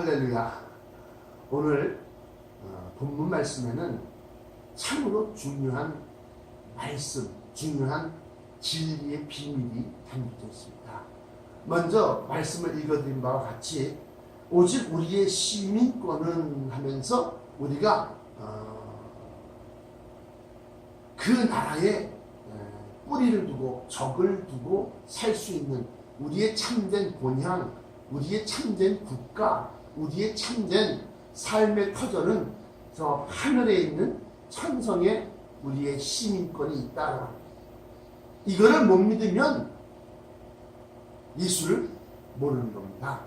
할렐루야. 오늘 본문 말씀에는 참으로 중요한 말씀, 중요한 진리의 비밀이 담겨져 있습니다. 먼저 말씀을 읽어드린 바와 같이 오직 우리의 시민권은 하면서 우리가 그 나라에 뿌리를 두고 적을 두고 살 수 있는 우리의 참된 본향, 우리의 참된 국가, 우리의 참된 삶의 터전은 저 하늘에 있는 천성에 우리의 시민권이 있다. 이거를 못 믿으면 예수를 모르는 겁니다.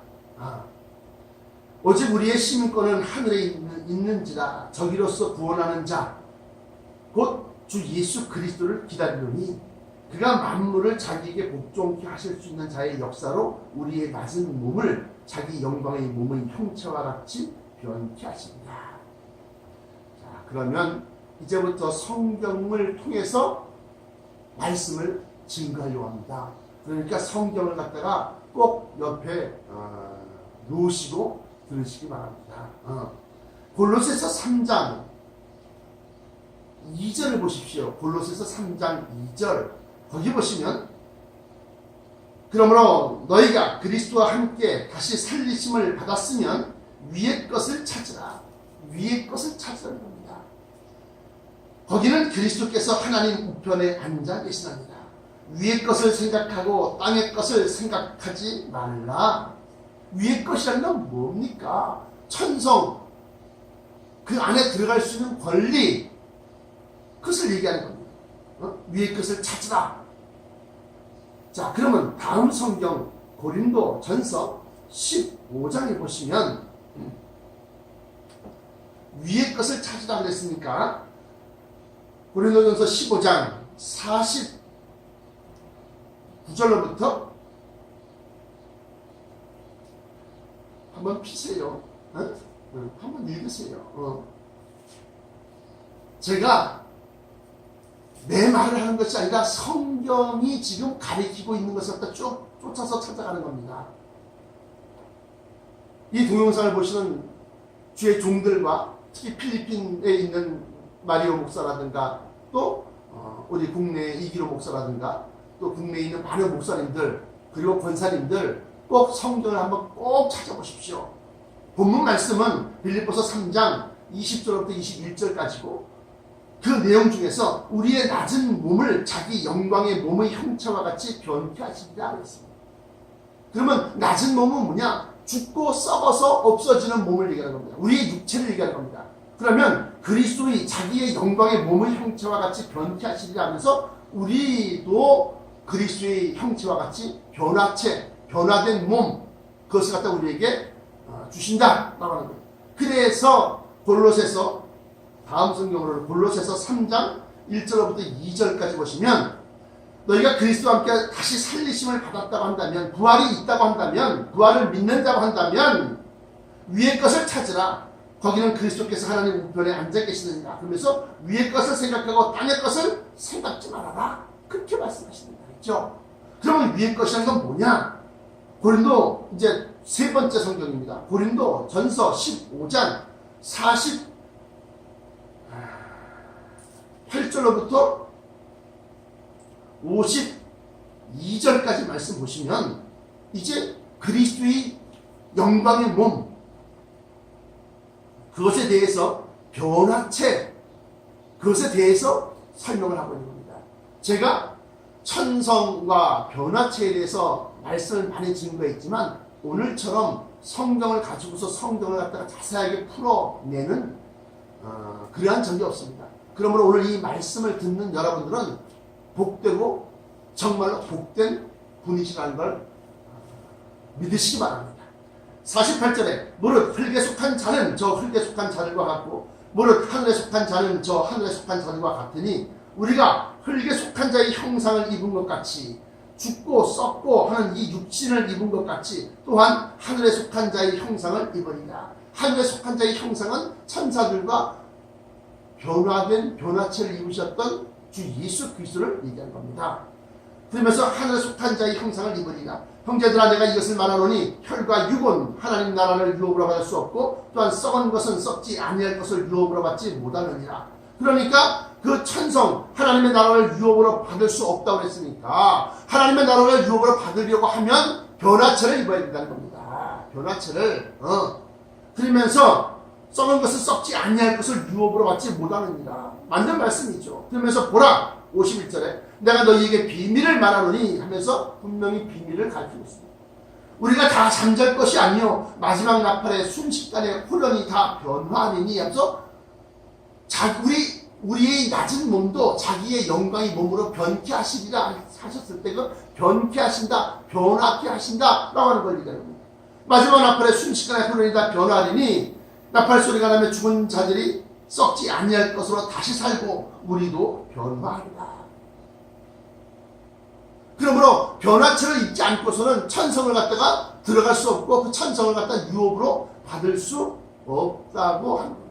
오직 우리의 시민권은 하늘에 있는지라 저기로서 구원하는 자 곧 주 예수 그리스도를 기다리노니 그가 만물을 자기에게 복종케 하실 수 있는 자의 역사로 우리의 낮은 몸을 자기 영광의 몸의 형체와 같이 변케 하십니다. 자, 그러면 이제부터 성경을 통해서 말씀을 증거하려고 합니다. 그러니까 성경을 갖다가 꼭 옆에 놓으시고 들으시기 바랍니다. 골로새서 3장 2절을 보십시오. 골로새서 3장 2절 거기 보시면 그러므로 너희가 그리스도와 함께 다시 살리심을 받았으면 위의 것을 찾으라. 위의 것을 찾으라는 겁니다. 거기는 그리스도께서 하나님 우편에 앉아 계시나니라. 위의 것을 생각하고 땅의 것을 생각하지 말라. 위의 것이라는 건 뭡니까? 천성, 그 안에 들어갈 수 있는 권리, 그것을 얘기하는 겁니다. 위의 것을 찾으라. 자, 그러면 다음 성경 고린도 전서 15장에 보시면 위의 것을 찾으라 그랬으니까 고린도 전서 15장 49절로부터 한번 피세요. 한번 읽으세요. 제가 내 말을 하는 것이 아니라 성경이 지금 가리키고 있는 것을 갖다 쭉 쫓아서 찾아가는 겁니다. 이 동영상을 보시는 주의 종들과 특히 필리핀에 있는 마리오 목사라든가 또 우리 국내의 이기로 목사라든가 또 국내에 있는 많은 목사님들 그리고 권사님들 꼭 성경을 한번 꼭 찾아보십시오. 본문 말씀은 빌립보서 3장 20절부터 21절까지고 그 내용 중에서 우리의 낮은 몸을 자기 영광의 몸의 형체와 같이 변케 하시리라 그랬습니다. 그러면 낮은 몸은 뭐냐? 죽고 썩어서 없어지는 몸을 얘기하는 겁니다. 우리의 육체를 얘기하는 겁니다. 그러면 그리스도의 자기의 영광의 몸의 형체와 같이 변케 하시리라 하면서 우리도 그리스도의 형체와 같이 변화체, 변화된 몸, 그것을 갖다 우리에게 주신다라고 하는 거예요. 그래서 골로새서 다음 성경으로 골로새서 3장 1절부터 2절까지 보시면 너희가 그리스도와 함께 다시 살리심을 받았다고 한다면, 부활이 있다고 한다면, 부활을 믿는다고 한다면 위의 것을 찾으라. 거기는 그리스도께서 하나님 우편에 앉아 계시느니라. 그러면서 위의 것을 생각하고 땅의 것을 생각지 말아라. 그렇게 말씀하시는 거죠. 그러면 위의 것이라는 건 뭐냐? 고린도 이제 세 번째 성경입니다. 고린도 전서 15장 48절로부터 52절까지 말씀 보시면 이제 그리스도의 영광의 몸, 그것에 대해서 변화체, 그것에 대해서 설명을 하고 있는 겁니다. 제가 천성과 변화체에 대해서 말씀을 많이 증거했지만 오늘처럼 성경을 가지고서 성경을 갖다가 자세하게 풀어내는 그러한 적이 없습니다. 그러므로 오늘 이 말씀을 듣는 여러분들은 복되고 정말로 복된 분이시라는 걸 믿으시기 바랍니다. 48절에 무릇 흙에 속한 자는 저 흙에 속한 자들과 같고 무릇 하늘에 속한 자는 저 하늘에 속한 자들과 같으니 우리가 흙에 속한 자의 형상을 입은 것 같이 죽고 썩고 하는 이 육신을 입은 것 같이 또한 하늘에 속한 자의 형상을 입으리라. 하늘에 속한 자의 형상은 천사들과 변화된 변화체를 입으셨던 주 예수 그리스도를 얘기한 겁니다. 그러면서 하늘에 속한 자의 형상을 입으리라. 형제들아 내가 이것을 말하노니 혈과 육은 하나님 나라를 유업으로 받을 수 없고 또한 썩은 것은 썩지 아니할 것을 유업으로 받지 못하느니라. 그러니까 그 천성 하나님의 나라를 유업으로 받을 수 없다고 했으니까 하나님의 나라를 유업으로 받으려고 하면 변화체를 입어야 된다는 겁니다. 변화체를 그러면서 썩은 것은 썩지 아니할 것을 유업으로 받지 못하느니라. 맞는 말씀이죠. 그러면서 보라 51절에 내가 너희에게 비밀을 말하노니 하면서 분명히 비밀을 가르치고 있습니다. 우리가 다 잠잘 것이 아니요 마지막 나팔의 순식간에 홀연히 다 변화하리니 하면서 우리의 낮은 몸도 자기의 영광의 몸으로 변케 하시리라 하셨을 때 그 변케 하신다, 변하게 하신다 라고 하는 걸 얘기하는 겁니다. 마지막 나팔의 순식간에 홀연히 다 변화하리니 나팔 소리가 나면 죽은 자들이 썩지 아니할 것으로 다시 살고 우리도 변화하리라. 그러므로 변화체를 입지 않고서는 천성을 갖다가 들어갈 수 없고 그 천성을 갖다 유업으로 받을 수 없다고 합니다.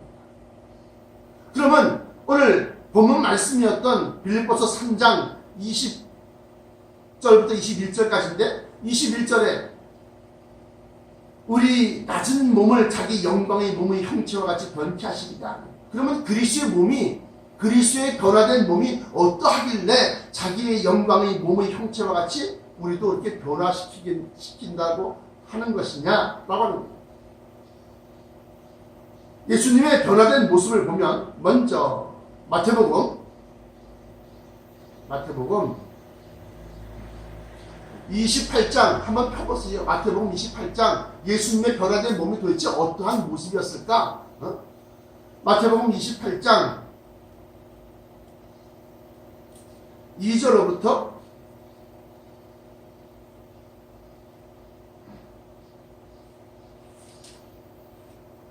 그러면 오늘 본문 말씀이었던 빌립보서 3장 20절부터 21절까지인데 21절에 우리 낮은 몸을 자기 영광의 몸의 형체와 같이 변케 하시리라. 그러면 그리스도의 몸이 그리스도의 변화된 몸이 어떠하길래 자기의 영광의 몸의 형체와 같이 우리도 이렇게 변화시킨다고 하는 것이냐라고 하는 겁니다. 예수님의 변화된 모습을 보면 먼저 마태복음 28장 한번 펴보세요. 마태복음 28장 예수님의 변화된 몸이 도대체 어떠한 모습이었을까? 마태복음 28장 2절로부터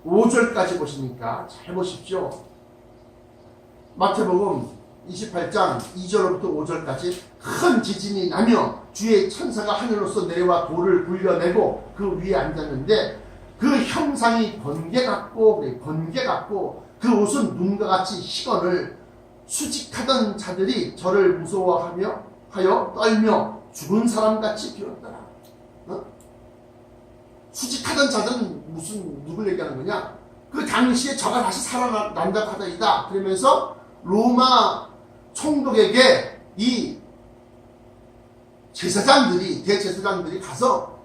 5절까지 보시니까 잘 보십시오. 마태복음 28장 2절로부터 5절까지 큰 지진이 나며 주의 천사가 하늘로서 내려와 돌을 굴려내고 그 위에 앉았는데 그 형상이 번개 같고 그 옷은 눈과 같이 희건을 수직하던 자들이 저를 무서워하여 떨며 죽은 사람같이 비었더라. 수직하던 자들은 누굴 얘기하는 거냐? 그 당시에 저가 다시 살아난다고 하더이다. 그러면서 로마 총독에게 이 대제사장들이 가서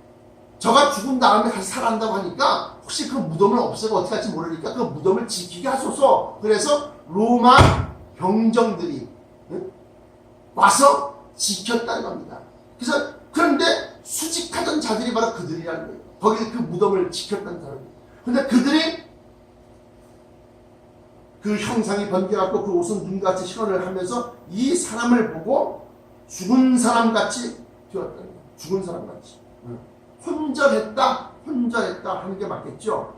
저가 죽은 다음에 다시 살아난다고 하니까 혹시 그 무덤을 없애고 어떻게 할지 모르니까 그 무덤을 지키게 하소서. 그래서 로마 병정들이 와서 지켰다는 겁니다. 그런데 수직하던 자들이 바로 그들이라는 거예요. 거기 그 무덤을 지켰다는 사람이에요. 그런데 그들이 그 형상이 번개같고 그 옷은 눈같이 희건을 하면서 이 사람을 보고 죽은 사람같이 되었다는 거예요. 죽은 사람같이. 혼절했다 하는 게 맞겠죠.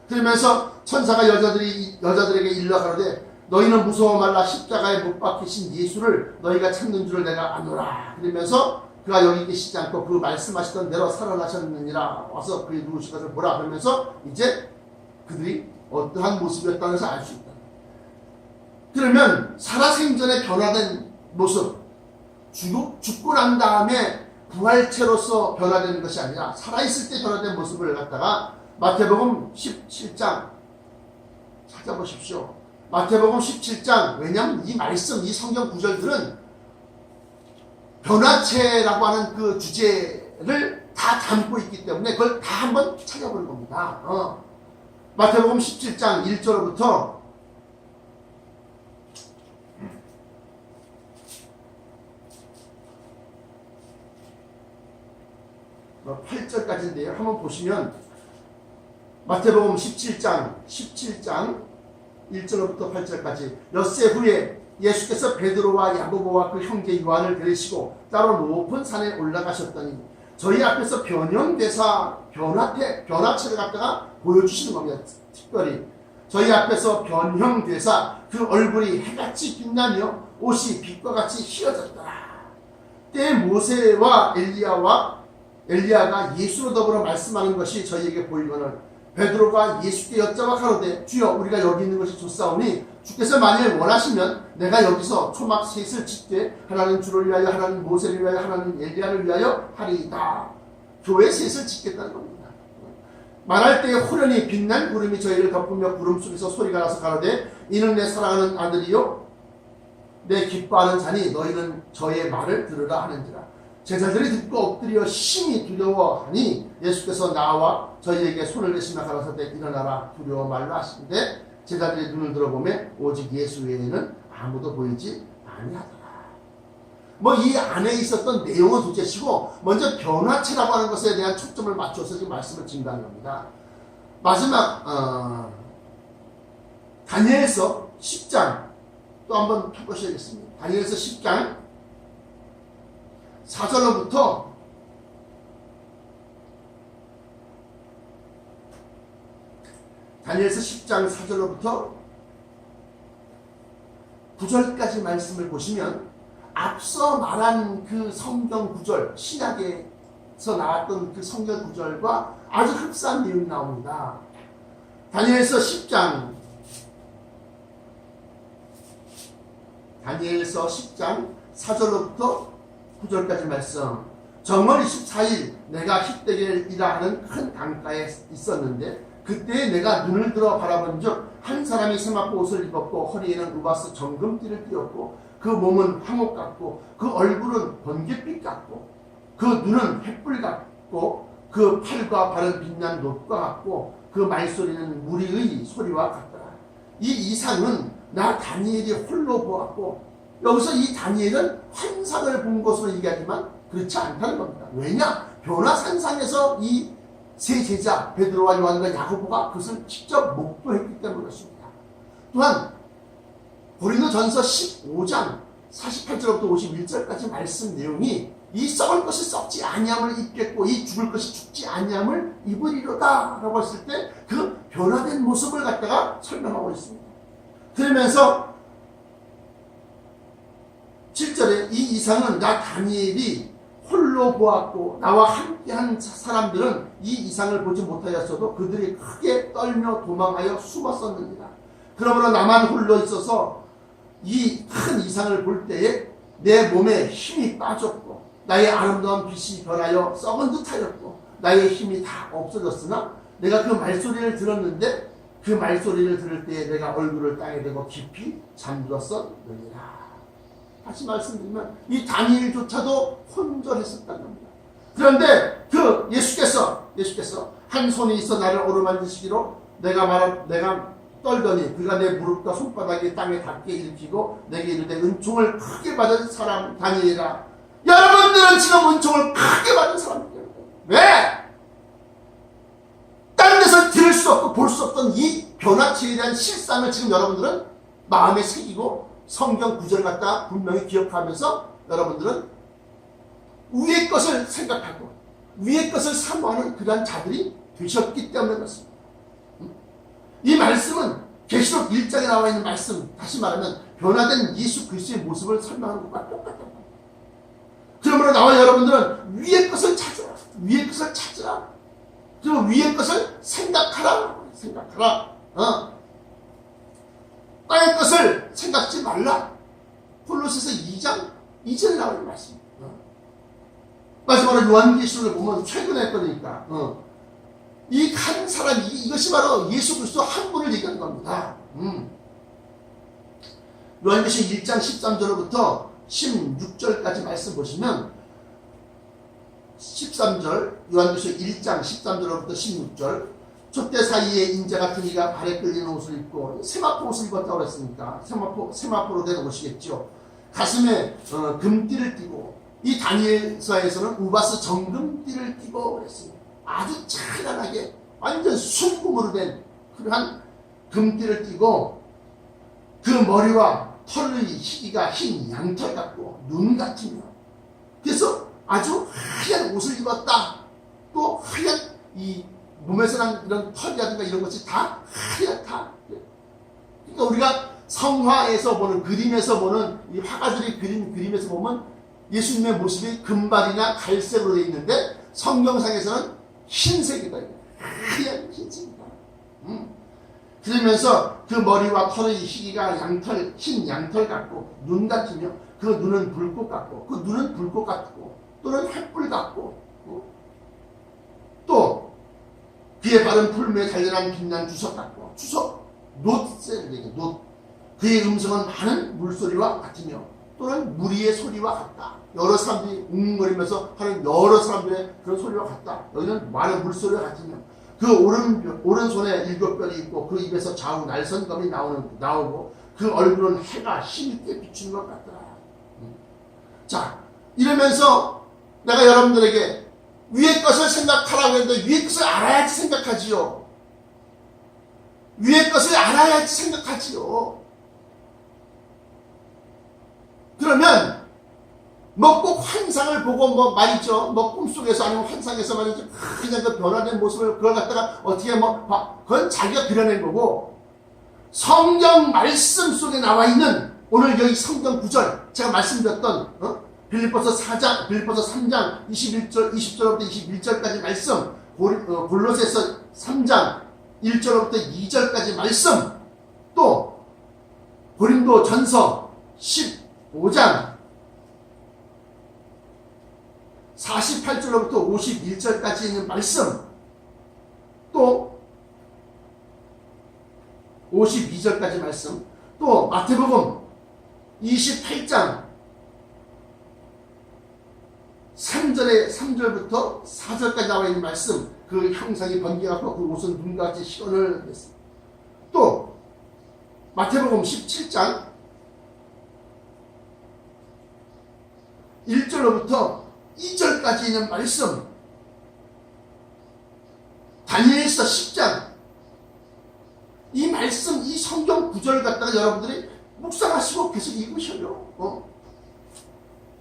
그러면서 천사가 여자들에게 일러 가로되 너희는 무서워 말라. 십자가에 못 박히신 예수를 너희가 찾는 줄을 내가 아노라. 그러면서 그가 여기 계시지 않고 그 말씀하시던 대로 살아나셨느니라. 와서 그의 누구실 것을 보라. 그러면서 이제 그들이 어떠한 모습이었다는 것을 알 수 있다. 그러면 살아생전에 변화된 모습, 죽고 난 다음에 부활체로서 변화되는 것이 아니라 살아있을 때 변화된 모습을 갖다가 마태복음 17장 찾아보십시오. 마태복음 17장, 왜냐하면 이 말씀, 이 성경 구절들은 변화체라고 하는 그 주제를 다 담고 있기 때문에 그걸 다 한번 찾아보는 겁니다. 마태복음 17장 1절부터 8절까지인데요. 한번 보시면 마태복음 17장 1절부터 8절까지 엿새 후에 예수께서 베드로와 야고보와 그 형제 요한을 데리시고 따로 높은 산에 올라가셨더니 저희 앞에서 변화체를 갖다가 보여주시는 겁니다. 특별히 저희 앞에서 변형되사 그 얼굴이 해같이 빛나며 옷이 빛과 같이 휘어졌더라. 때에 모세와 엘리야가 예수로 더불어 말씀하는 것이 저희에게 보이거늘 베드로가 예수께 여쭤봐 가로되 주여 우리가 여기 있는 것이 좋사오니 주께서 만일 원하시면 내가 여기서 초막 셋을 짓되 하나는 주를 위하여 하나는 모세를 위하여 하나는 엘리야를 위하여 하리이다. 교회 셋을 짓겠다는 겁니다. 말할 때에 호련히 빛난 구름이 저희를 덮으며 구름 속에서 소리가 나서 가로되 이는 내 사랑하는 아들이요 내 기뻐하는 자니 너희는 저의 말을 들으라 하는지라. 제자들이 듣고 엎드려 심히 두려워하니 예수께서 나와 저희에게 손을 대시며 가라사대 일어나라 두려워 말라 하시는데 제자들이 눈을 들어보며 오직 예수 외에는 아무도 보이지 아니하더라. 뭐 이 안에 있었던 내용은 둘째치고 먼저 변화체라고 하는 것에 대한 초점을 맞춰서 지금 말씀을 증가한 겁니다. 마지막 다니엘서 10장 또 한번 펴보셔야겠습니다. 다니엘서 10장 4절로부터 다니엘서 10장 4절로부터 9절까지 말씀을 보시면 앞서 말한 그 성경 구절, 신약에서 나왔던 그 성경 구절과 아주 흡사한 내용이 나옵니다. 다니엘서 10장 4절로부터 9절까지 말씀. 정월 24일 내가 힛대겔이라 하는 큰 강가에 있었는데 그때 내가 눈을 들어 바라본 즉 한 사람이 세마포 옷을 입었고 허리에는 루바스 정금띠를 띄었고 그 몸은 황옥 같고 그 얼굴은 번갯빛 같고 그 눈은 횃불 같고 그 팔과 발은 빛난 놋과 같고 그 말소리는 무리의 소리와 같더라. 이 이상은 나 다니엘이 홀로 보았고 여기서 이 다니엘은 환상을 본 것으로 얘기하지만 그렇지 않다는 겁니다. 왜냐? 변화산상에서 이 세 제자 베드로와 요한과 야고보가 그것을 직접 목도했기 때문에 그렇습니다. 또한 고린도전서 15장 48절부터 51절까지 말씀 내용이 이 썩을 것이 썩지 아니함을 입겠고 이 죽을 것이 죽지 아니함을 입으리로다 라고 했을 때 그 변화된 모습을 갖다가 설명하고 있습니다. 그러면서 7절에 이 이상은 나 다니엘이 홀로 보았고 나와 함께한 사람들은 이 이상을 보지 못하였어도 그들이 크게 떨며 도망하여 숨었었느니라. 그러므로 나만 홀로 있어서 이 큰 이상을 볼 때에 내 몸에 힘이 빠졌고 나의 아름다운 빛이 변하여 썩은 듯하였고 나의 힘이 다 없어졌으나 내가 그 말소리를 들었는데 그 말소리를 들을 때에 내가 얼굴을 땅에 대고 깊이 잠들었었느니라. 다시 말씀드리면 이 다니엘조차도 혼절했었다는 겁니다. 그런데 그 예수께서 한 손이 있어 나를 오르만드시기로 내가 떨더니 그가 내 무릎과 손바닥이 땅에 닿게 일으키고 내게 이르되 은총을 크게 받은 사람 다니엘아. 여러분들은 지금 은총을 크게 받은 사람입니다. 왜? 다른 데서 들을 수 없고 볼 수 없던 이 변화체에 대한 실상을 지금 여러분들은 마음에 새기고 성경 구절을 갖다 분명히 기억하면서 여러분들은 위의 것을 생각하고 위의 것을 사모하는 그러한 자들이 되셨기 때문에 그렇습니다. 이 말씀은 계시록 1장에 나와 있는 말씀, 다시 말하면 변화된 예수 그리스도의 모습을 설명하는 것과 똑같다. 그러므로 나와 여러분들은 위의 것을 찾으라. 위의 것을 찾으라. 그리고 위의 것을 생각하라. 땅의 것을 생각지 말라. 콜로새서 2장 2절에 나오는 말씀입니다. 마지막으로 요한계시록을 보면 최근에 거니까 이 한 사람이 이것이 바로 예수 그리스도 한 분을 얘기하는 겁니다. 요한계시록 1장 13절부터 16절까지 말씀 보시면 13절 요한계시록 1장 13절부터 16절 촛대 사이에 인자 같은 이가 발에 끌리는 옷을 입고 세마포 옷을 입었다고 했으니까 세마포로 된 옷이겠죠. 가슴에 금띠를 띠고 이 다니엘서에서는 우바스 정금띠를 띠고 그랬습니다. 아주 찬란하게 완전 순금으로 된 그러한 금띠를 띠고 그 머리와 털의 희기가 흰 양털 같고 눈 같으며 그래서 아주 하얀 옷을 입었다. 또 하얀 이 몸에서 난 이런 털이라든가 이런 것이 다 하얗다. 그러니까 우리가 성화에서 보는 그림에서 보는 이 화가들이 그린 그림에서 보면 예수님의 모습이 금발이나 갈색으로 되어 있는데 성경상에서는 흰색이다. 하얀 흰색이다. 그러면서 그 머리와 털의 희기가 흰 양털 같고 눈 같으며 그 눈은 불꽃 같고 그 눈은 불꽃 같고 또는 횃불 같고 또 그의 발은 풀무에 단련한 빛난 주석 같고 주석 놋을 얘기해 놋 그의 음성은 많은 물소리와 같으며 또는 무리의 소리와 같다. 여러 사람들이 웅웅거리면서 하는 여러 사람들의 그런 소리와 같다. 여기는 많은 물소리와 같으며 그 오른손에 7별이 있고 그 입에서 좌우 날선검이 나오고 그 얼굴은 해가 힘있게 비추는 것 같더라. 자, 이러면서 내가 여러분들에게 위의 것을 생각하라고 했는데 위의 것을 알아야지 생각하지요. 위의 것을 알아야지 생각하지요. 그러면 뭐 꼭 환상을 보고 뭐 말이죠. 뭐 꿈속에서 아니면 환상에서 말이죠. 그냥 그 변화된 모습을 그걸 갖다가 어떻게 그건 자기가 그려낸 거고 성경 말씀 속에 나와 있는 오늘 여기 성경 구절 제가 말씀드렸던 빌립보서 3장 20절부터 21절까지 말씀 골로새서 3장 1절부터 2절까지 말씀 또 고린도 전서 15장 48절로부터 51절까지 있는 말씀 또 52절까지 말씀 또 마태복음 28장 3절부터 4절까지 나와 있는 말씀 그 형상이 번개같고 그 옷은 눈같이 시원을 했습니다. 또 마태복음 17장 1절로부터 2절까지 있는 말씀 다니엘서 10장 이 말씀 이 성경 구절 갖다가 여러분들이 묵상하시고 계속 읽으셔요.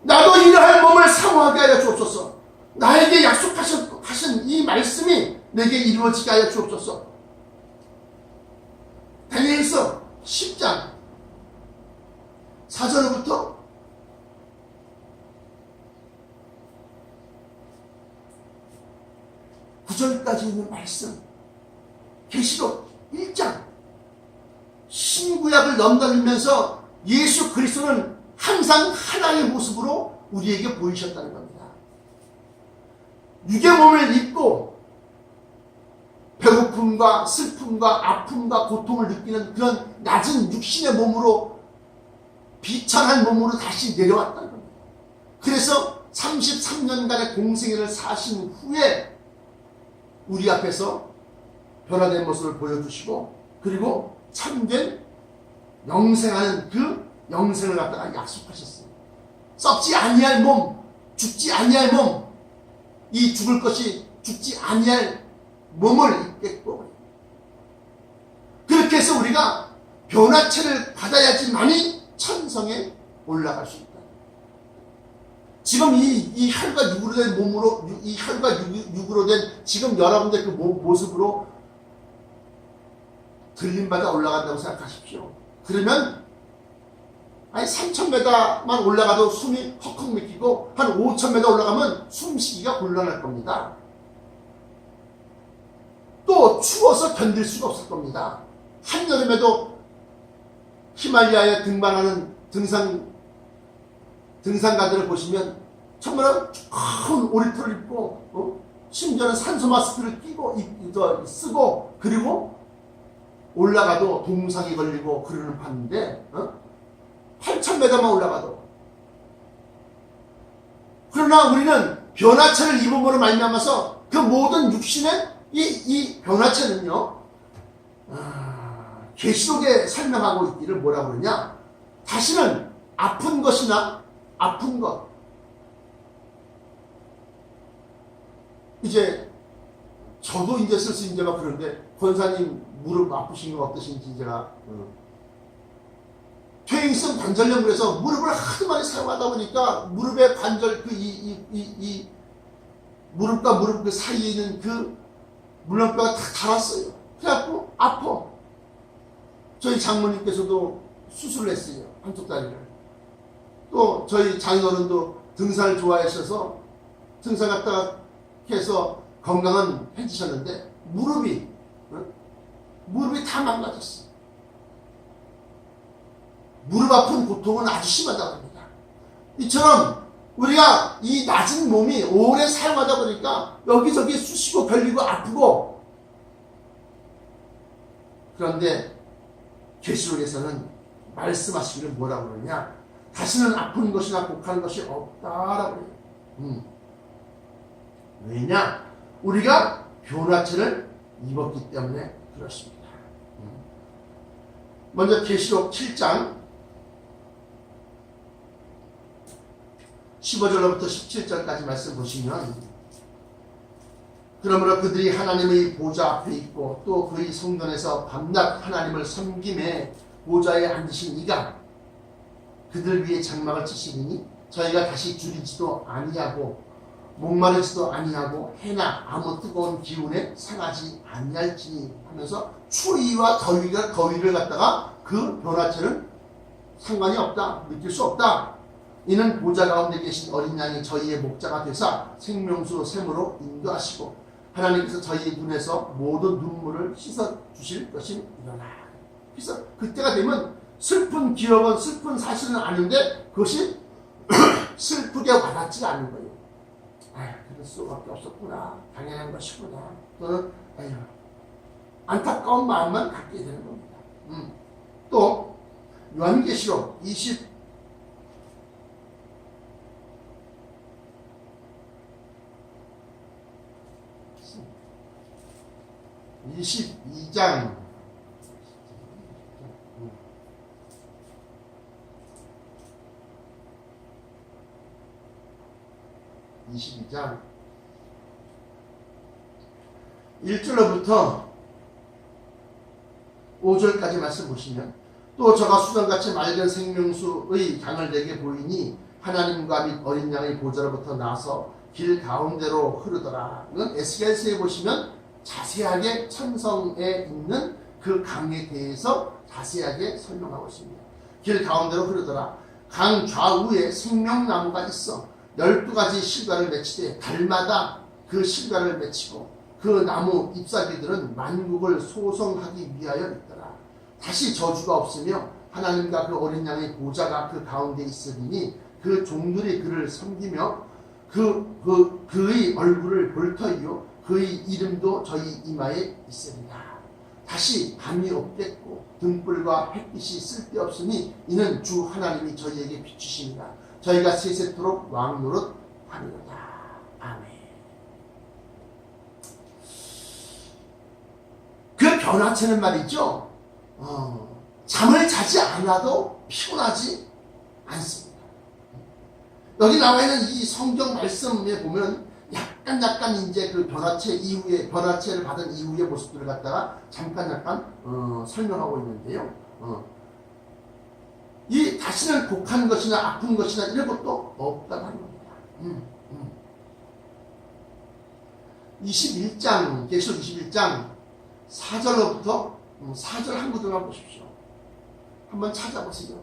나도 이러할 몸을 사모하게 하여 주옵소서. 나에게 약속하신 이 말씀이 내게 이루어지게 하여 주옵소서. 다니엘서 10장 4절부터 9절까지 있는 말씀 계시록 1장 신구약을 넘나들면서 예수 그리스도는 항상 하나의 모습으로 우리에게 보이셨다는 겁니다. 육의 몸을 입고 배고픔과 슬픔과 아픔과 고통을 느끼는 그런 낮은 육신의 몸으로 비천한 몸으로 다시 내려왔다는 겁니다. 그래서 33년간의 공생애를 사신 후에 우리 앞에서 변화된 모습을 보여주시고 그리고 참된 영생하는 그 영생을 갖다가 약속하셨어요. 썩지 아니할 몸, 죽지 아니할 몸, 이 죽을 것이 죽지 아니할 몸을 입겠고 그렇게 해서 우리가 변화체를 받아야지만이 천성에 올라갈 수 있다. 지금 이 혈과 육으로 된 몸으로 이 혈과 육으로 된 지금 여러분들 그 모습으로 들림받아 올라간다고 생각하십시오. 그러면 3,000m만 올라가도 숨이 헉헉 막히고 한 5,000m 올라가면 숨쉬기가 곤란할 겁니다. 또 추워서 견딜 수가 없을 겁니다. 한여름에도 히말라야에 등반하는 등산가들을 보시면 정말 큰 오리털을 입고 심지어는 산소 마스크를 쓰고 그리고 올라가도 동상이 걸리고 그러는 봤는데 8,000m만 올라가도 그러나 우리는 변화체를 입음으로 말미암아서 그 모든 육신의 이 변화체는요 계시록에 설명하고 있기를 뭐라고 그러냐 다시는 아픈 것이나 아픈 것 이제 저도 이제 쓸 수 있는 막 그런데 권사님 무릎 아프신 거 어떠신지 제가 퇴행성 관절염그래서 무릎을 하도 많이 사용하다 보니까 무릎의 관절 이 무릎과 무릎 그 사이에 있는 그 물렁뼈가 다 닳았어요. 그래갖고 아파. 저희 장모님께서도 수술을 했어요. 한쪽 다리를. 또 저희 장인어른도 등산을 좋아하셔서 등산 갔다가 해서 건강은 해지셨는데 무릎이 무릎이 다 망가졌어. 무릎 아픈 고통은 아주 심하다고 합니다. 이처럼 우리가 이 낮은 몸이 오래 사용하다 보니까 여기저기 쑤시고 결리고 아프고, 그런데 계시록에서는 말씀하시기를 뭐라고 그러냐, 다시는 아픈 것이나 곡하는 것이 없다라고 해요. 왜냐? 우리가 변화체를 입었기 때문에 그렇습니다. 먼저 계시록 7장 15절로부터 17절까지 말씀 보시면, 그러므로 그들이 하나님의 보좌 앞에 있고 또 그의 성전에서 밤낮 하나님을 섬김에 보좌에 앉으신 이가 그들 위에 장막을 치시리니 저희가 다시 줄이지도 아니하고 목마르지도 아니하고 해나 아무 뜨거운 기운에 상하지 아니할지니 하면서 추위와 더위를 갖다가 그 변화체는 상관이 없다, 느낄 수 없다. 이는 보좌 가운데 계신 어린 양이 저희의 목자가 되사 생명수 샘으로 인도하시고 하나님께서 저희의 눈에서 모든 눈물을 씻어 주실 것이니라. 그래서 그때가 되면 슬픈 기억은, 슬픈 사실은 아는데 그것이 슬프게 와닿지가 않는 거예요. 아휴, 그럴 수밖에 없었구나, 당연한 것이구나, 또는 아휴, 안타까운 마음만 갖게 되는 겁니다. 또 요한계시록 22장 1절로부터 5절까지 말씀 보시면, 또 저가 수정같이 맑은 생명수의 강을 내게 보이니 하나님과 및 어린 양의 보좌로부터 나서 길 가운데로 흐르더라. 이건 에스겔서에 보시면 자세하게 천성에 있는 그 강에 대해서 자세하게 설명하고 있습니다. 길 가운데로 흐르더라. 강 좌우에 생명나무가 있어 12가지 실과를 맺히되 달마다 그 실과를 맺히고 그 나무 잎사귀들은 만국을 소성하기 위하여 있더라. 다시 저주가 없으며 하나님과 그 어린 양의 보좌가 그 가운데 있으리니 그 종들이 그를 섬기며 그의 얼굴을 볼 터이요 그의 이름도 저희 이마에 있으리라. 다시 밤이 없겠고 등불과 햇빛이 쓸데없으니 이는 주 하나님이 저희에게 비추시니라. 저희가 세세토록 왕노릇 하리로다. 아멘. 그 변화체는 말이죠, 잠을 자지 않아도 피곤하지 않습니다. 여기 나와 있는 이 성경 말씀에 보면 약간 이제 그 변화체 이후에, 변화체를 받은 이후의 모습들을 갖다가 잠깐 설명하고 있는데요. 이 다시는 곡한 것이나 아픈 것이나 이런 것도 없다고 하는 겁니다. 21장, 계시록 21장 4절로부터 4절 한 구절만 보십시오. 한번 찾아보세요.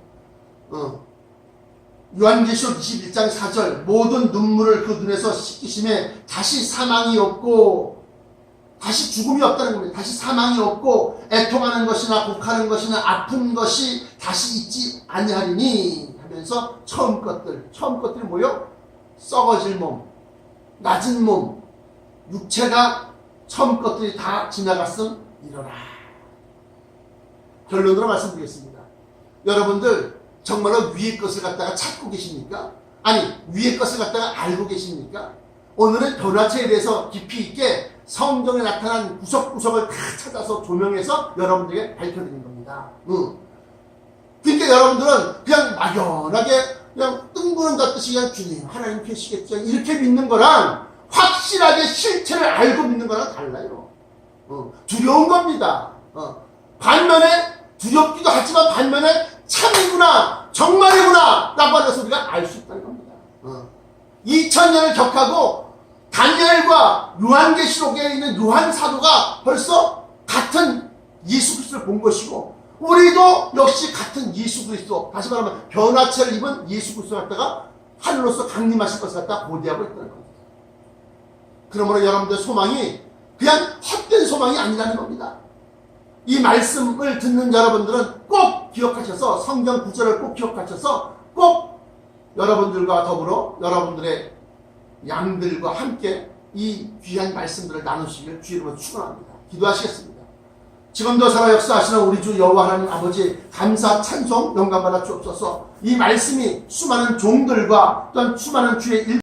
요한계시록 21장 4절 모든 눈물을 그 눈에서 씻기심에 다시 사망이 없고, 다시 죽음이 없다는 겁니다. 다시 사망이 없고 애통하는 것이나 곡하는 것이나 아픈 것이 다시 있지 아니하리니 하면서 처음 것들이 뭐요? 썩어질 몸, 낮은 몸, 육체가 처음 것들이 다 지나갔음 이러라. 결론으로 말씀드리겠습니다. 여러분들 정말로 위의 것을 갖다가 찾고 계십니까? 아니, 위의 것을 갖다가 알고 계십니까? 오늘은 변화체에 대해서 깊이 있게 성경에 나타난 구석구석을 다 찾아서 조명해서 여러분들에게 밝혀드린 겁니다. 그러니까 여러분들은 그냥 막연하게 그냥 뜬구름 잡듯이 그냥 주님 하나님 계시겠죠 이렇게 믿는 거랑 확실하게 실체를 알고 믿는 거랑 달라요. 두려운 겁니다. 반면에 두렵기도 하지만 반면에 참이구나, 정말이구나 라고 하면서 우리가 알 수 있다는 겁니다. 2000년을 격하고 다니엘과 요한계시록에 있는 요한 사도가 벌써 같은 예수 그리스도를 본 것이고, 우리도 역시 같은 예수 그리스도, 다시 말하면 변화체를 입은 예수 그리스도를 갖다가 하늘로서 강림하실 것을 갖다 고대하고 있다는 겁니다. 그러므로 여러분들 소망이 그냥 헛된 소망이 아니라는 겁니다. 이 말씀을 듣는 여러분들은 꼭 기억하셔서 성경 구절을 꼭 기억하셔서 꼭 여러분들과 더불어 여러분들의 양들과 함께 이 귀한 말씀들을 나누시길 주의 이름으로 축원합니다. 기도하시겠습니다. 지금도 살아 역사하시는 우리 주 여호와 하나님 아버지 감사 찬송 영광받아 주옵소서. 이 말씀이 수많은 종들과 또한 수많은 주의 일